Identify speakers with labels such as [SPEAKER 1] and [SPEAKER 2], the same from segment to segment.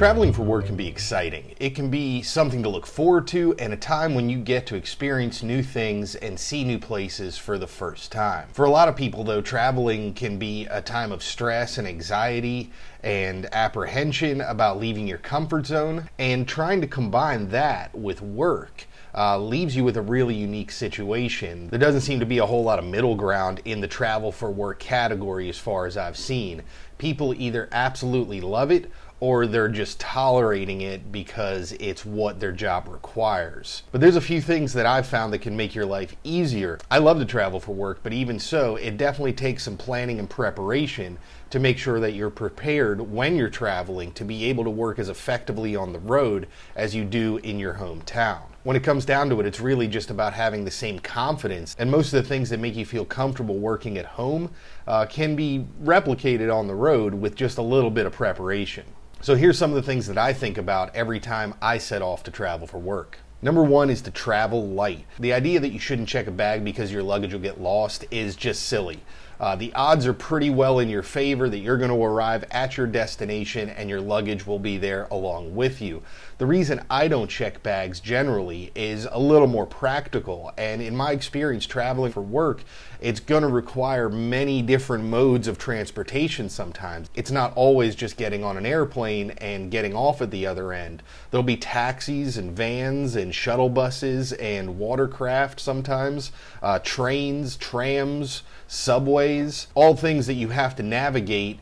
[SPEAKER 1] Traveling for work can be exciting. It can be something to look forward to and a time when you get to experience new things and see new places for the first time. For a lot of people though, traveling can be a time of stress and anxiety and apprehension about leaving your comfort zone, and trying to combine that with work leaves you with a really unique situation. There doesn't seem to be a whole lot of middle ground in the travel for work category as far as I've seen. People either absolutely love it or they're just tolerating it because it's what their job requires. But there's a few things that I've found that can make your life easier. I love to travel for work, but even so, it definitely takes some planning and preparation to make sure that you're prepared when you're traveling to be able to work as effectively on the road as you do in your hometown. When it comes down to it, it's really just about having the same confidence, and most of the things that make you feel comfortable working at home can be replicated on the road with just a little bit of preparation. So here's some of the things that I think about every time I set off to travel for work. Number one is to travel light. The idea that you shouldn't check a bag because your luggage will get lost is just silly. The odds are pretty well in your favor that you're going to arrive at your destination and your luggage will be there along with you. The reason I don't check bags generally is a little more practical, and in my experience traveling for work, it's going to require many different modes of transportation sometimes. It's not always just getting on an airplane and getting off at the other end. There'll be taxis and vans and shuttle buses and watercraft sometimes, trains, trams, subways, all things that you have to navigate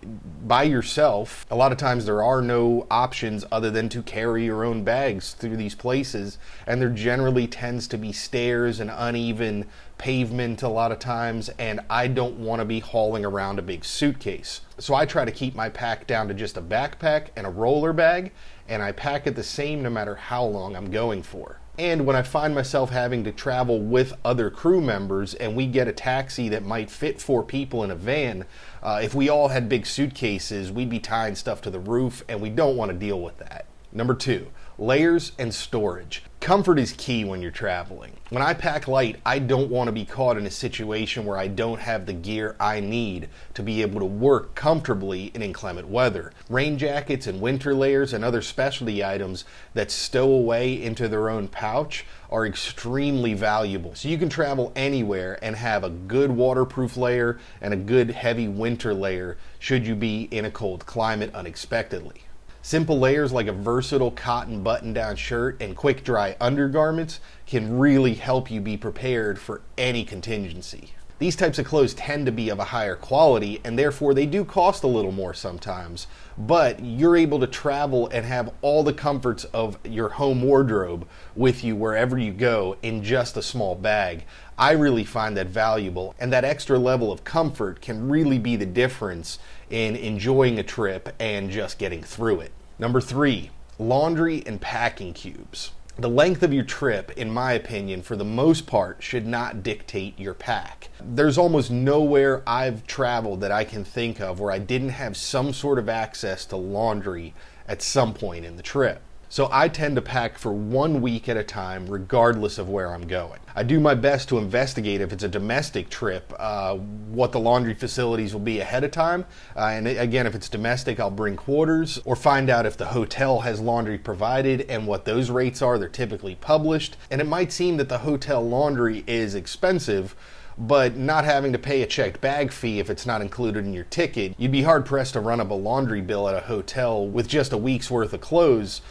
[SPEAKER 1] by yourself. A lot of times there are no options other than to carry your own bags through these places, and there generally tends to be stairs and uneven pavement a lot of times, and I don't want to be hauling around a big suitcase. So I try to keep my pack down to just a backpack and a roller bag, and I pack it the same no matter how long I'm going for. And when I find myself having to travel with other crew members and we get a taxi that might fit 4 people in a van, if we all had big suitcases, we'd be tying stuff to the roof, and we don't want to deal with that. Number 2, layers and storage. Comfort is key when you're traveling. When I pack light, I don't want to be caught in a situation where I don't have the gear I need to be able to work comfortably in inclement weather. Rain jackets and winter layers and other specialty items that stow away into their own pouch are extremely valuable. So you can travel anywhere and have a good waterproof layer and a good heavy winter layer should you be in a cold climate unexpectedly. Simple layers like a versatile cotton button-down shirt and quick dry undergarments can really help you be prepared for any contingency. These types of clothes tend to be of a higher quality, and therefore they do cost a little more sometimes, but you're able to travel and have all the comforts of your home wardrobe with you wherever you go in just a small bag. I really find that valuable, and that extra level of comfort can really be the difference in enjoying a trip and just getting through it. Number 3, laundry and packing cubes. The length of your trip, in my opinion, for the most part, should not dictate your pack. There's almost nowhere I've traveled that I can think of where I didn't have some sort of access to laundry at some point in the trip. So I tend to pack for 1 week at a time, regardless of where I'm going. I do my best to investigate if it's a domestic trip, what the laundry facilities will be ahead of time. And again, if it's domestic, I'll bring quarters or find out if the hotel has laundry provided and what those rates are. They're typically published. And it might seem that the hotel laundry is expensive, but not having to pay a checked bag fee if it's not included in your ticket, you'd be hard pressed to run up a laundry bill at a hotel with just a week's worth of clothes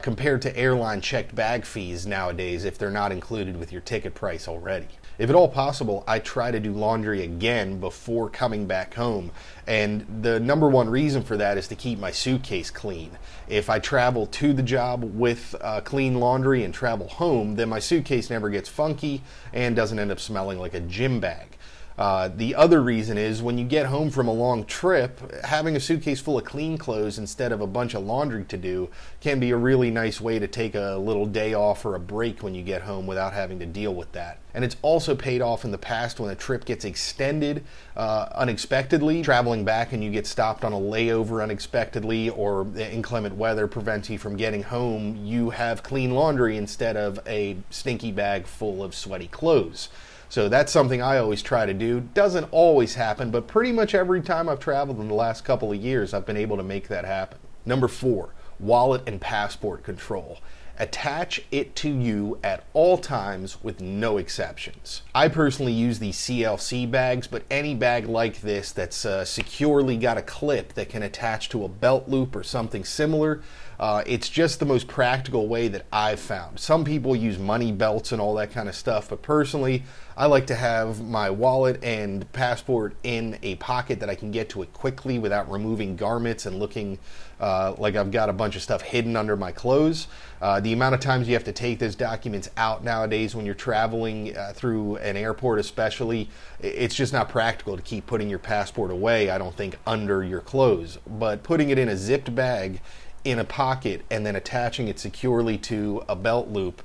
[SPEAKER 1] compared to airline checked bag fees nowadays if they're not included with your ticket price already. If at all possible, I try to do laundry again before coming back home, and the number one reason for that is to keep my suitcase clean. If I travel to the job with clean laundry and travel home, then my suitcase never gets funky and doesn't end up smelling like a gym bag. The other reason is when you get home from a long trip, having a suitcase full of clean clothes instead of a bunch of laundry to do can be a really nice way to take a little day off or a break when you get home without having to deal with that. And it's also paid off in the past when a trip gets extended unexpectedly, traveling back and you get stopped on a layover unexpectedly, or inclement weather prevents you from getting home, you have clean laundry instead of a stinky bag full of sweaty clothes. So that's something I always try to do. Doesn't always happen, but pretty much every time I've traveled in the last couple of years, I've been able to make that happen. Number 4, wallet and passport control. Attach it to you at all times with no exceptions. I personally use these CLC bags, but any bag like this that's securely got a clip that can attach to a belt loop or something similar, it's just the most practical way that I've found. Some people use money belts and all that kind of stuff, but personally, I like to have my wallet and passport in a pocket that I can get to it quickly without removing garments and looking like I've got a bunch of stuff hidden under my clothes. The amount of times you have to take those documents out nowadays when you're traveling through an airport especially, it's just not practical to keep putting your passport away, I don't think, under your clothes. But putting it in a zipped bag in a pocket and then attaching it securely to a belt loop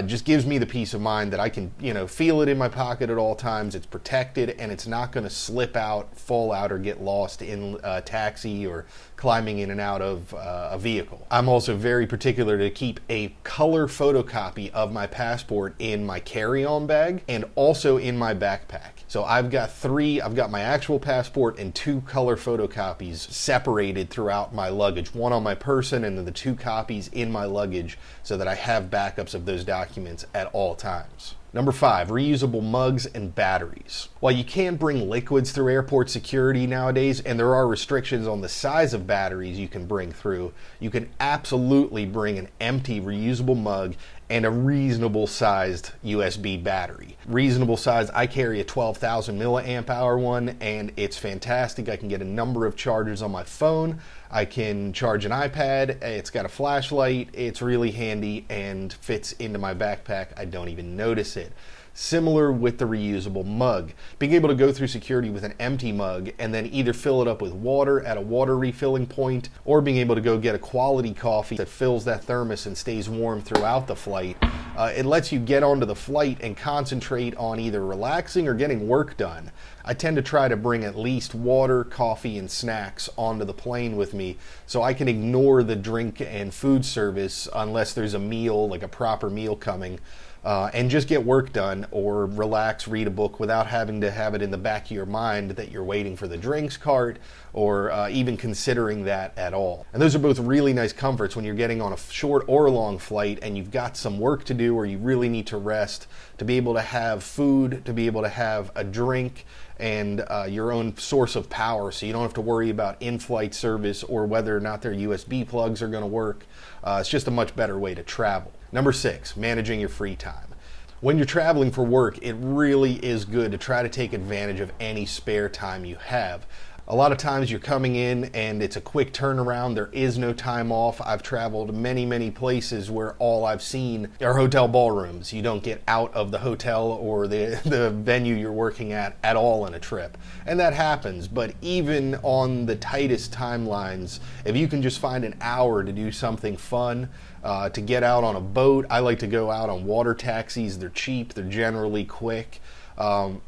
[SPEAKER 1] just gives me the peace of mind that I can, feel it in my pocket at all times. It's protected and it's not going to slip out, fall out, or get lost in a taxi or climbing in and out of a vehicle. I'm also very particular to keep a color photocopy of my passport in my carry-on bag and also in my backpack. So I've got my actual passport and 2 color photocopies separated throughout my luggage, one on my person and then the 2 copies in my luggage so that I have backups of those documents at all times. Number 5, reusable mugs and batteries. While you can bring liquids through airport security nowadays, and there are restrictions on the size of batteries you can bring through, you can absolutely bring an empty reusable mug and a reasonable sized USB battery. Reasonable size, I carry a 12,000 milliamp hour one and it's fantastic. I can get a number of chargers on my phone. I can charge an iPad. It's got a flashlight. It's really handy and fits into my backpack. I don't even notice it. Similar with the reusable mug. Being able to go through security with an empty mug and then either fill it up with water at a water refilling point or being able to go get a quality coffee that fills that thermos and stays warm throughout the flight. It lets you get onto the flight and concentrate on either relaxing or getting work done. I tend to try to bring at least water, coffee, and snacks onto the plane with me so I can ignore the drink and food service unless there's a meal, like a proper meal coming. And just get work done or relax, read a book without having to have it in the back of your mind that you're waiting for the drinks cart or even considering that at all. And those are both really nice comforts when you're getting on a short or long flight and you've got some work to do or you really need to rest, to be able to have food, to be able to have a drink and your own source of power so you don't have to worry about in-flight service or whether or not their USB plugs are going to work. It's just a much better way to travel. Number 6, managing your free time. When you're traveling for work, it really is good to try to take advantage of any spare time you have. A lot of times you're coming in and it's a quick turnaround. There is no time off. I've traveled many places where all I've seen are hotel ballrooms. You don't get out of the hotel or the venue you're working at all in a trip. And that happens, but even on the tightest timelines, if you can just find an hour to do something fun, to get out on a boat. I like to go out on water taxis. They're cheap. They're generally quick.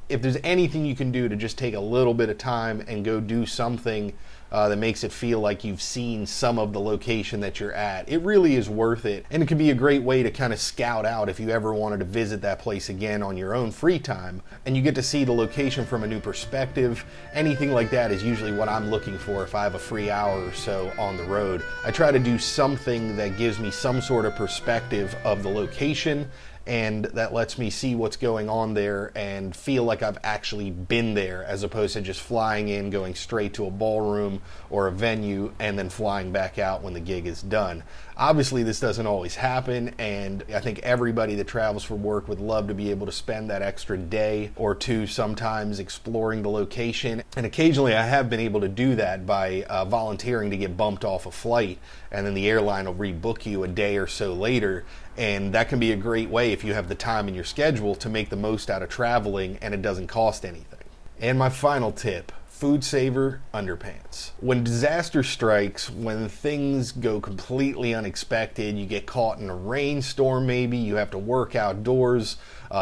[SPEAKER 1] If there's anything you can do to just take a little bit of time and go do something that makes it feel like you've seen some of the location that you're at, it really is worth it. And it can be a great way to kind of scout out if you ever wanted to visit that place again on your own free time. And you get to see the location from a new perspective. Anything like that is usually what I'm looking for if I have a free hour or so on the road. I try to do something that gives me some sort of perspective of the location and that lets me see what's going on there and feel like I've actually been there as opposed to just flying in, going straight to a ballroom or a venue and then flying back out when the gig is done. Obviously this doesn't always happen, and I think everybody that travels for work would love to be able to spend that extra day or two sometimes exploring the location, and occasionally I have been able to do that by volunteering to get bumped off a flight, and then the airline will rebook you a day or so later. And that can be a great way if you have the time in your schedule to make the most out of traveling and it doesn't cost anything. And my final tip, FoodSaver Underpants. When disaster strikes, when things go completely unexpected, you get caught in a rainstorm maybe, you have to work outdoors,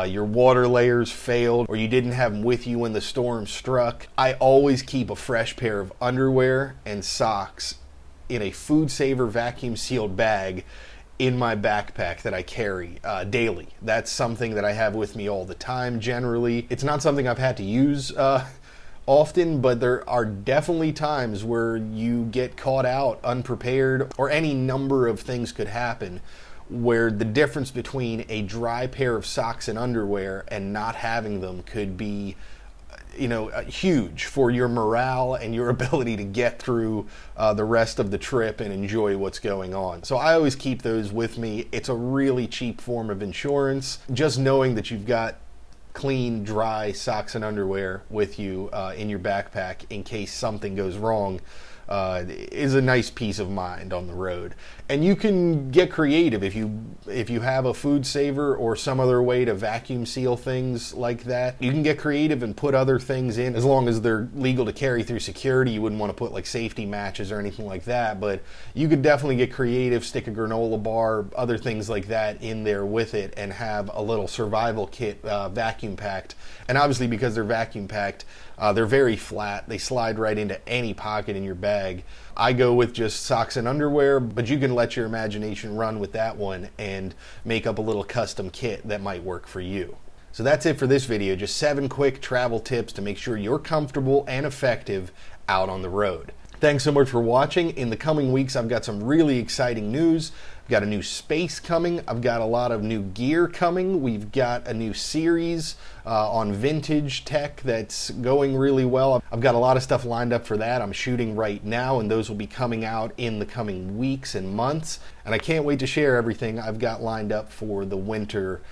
[SPEAKER 1] your water layers failed, or you didn't have them with you when the storm struck, I always keep a fresh pair of underwear and socks in a FoodSaver vacuum sealed bag in my backpack that I carry daily. That's something that I have with me all the time generally. It's not something I've had to use all often, but there are definitely times where you get caught out unprepared, or any number of things could happen where the difference between a dry pair of socks and underwear and not having them could be, huge for your morale and your ability to get through the rest of the trip and enjoy what's going on. So I always keep those with me. It's a really cheap form of insurance. Just knowing that you've got clean, dry socks and underwear with you in your backpack in case something goes wrong is a nice peace of mind on the road. And you can get creative if you have a FoodSaver or some other way to vacuum seal things like that. You can get creative and put other things in, as long as they're legal to carry through security. You wouldn't want to put like safety matches or anything like that, but you could definitely get creative, stick a granola bar, other things like that in there with it, and have a little survival kit vacuum packed. And obviously, because they're vacuum packed, they're very flat. They slide right into any pocket in your bag. I go with just socks and underwear, but you can let your imagination run with that one and make up a little custom kit that might work for you. So that's it for this video. Just 7 quick travel tips to make sure you're comfortable and effective out on the road. Thanks so much for watching. In the coming weeks, I've got some really exciting news. I've got a new space coming. I've got a lot of new gear coming. We've got a new series on vintage tech that's going really well. I've got a lot of stuff lined up for that. I'm shooting right now, and those will be coming out in the coming weeks and months. And I can't wait to share everything I've got lined up for the winter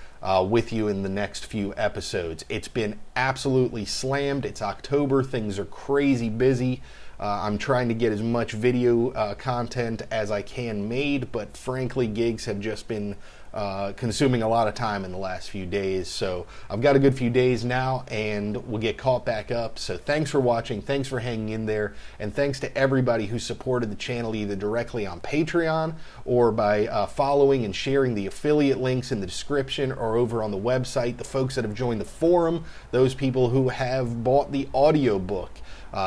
[SPEAKER 1] with you in the next few episodes. It's been absolutely slammed. It's October. Things are crazy busy. I'm trying to get as much video content as I can made, but frankly, gigs have just been consuming a lot of time in the last few days. So I've got a good few days now, and we'll get caught back up. So thanks for watching, thanks for hanging in there, and thanks to everybody who supported the channel either directly on Patreon or by following and sharing the affiliate links in the description or over on the website, the folks that have joined the forum, those people who have bought the audiobook.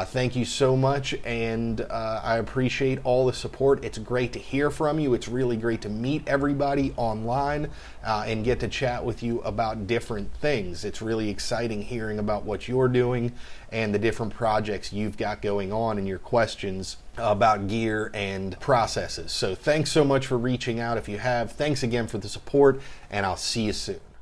[SPEAKER 1] Thank you so much, and I appreciate all the support. It's great to hear from you. It's really great to meet everybody online and get to chat with you about different things. It's really exciting hearing about what you're doing and the different projects you've got going on and your questions about gear and processes. So thanks so much for reaching out if you have. Thanks again for the support, and I'll see you soon.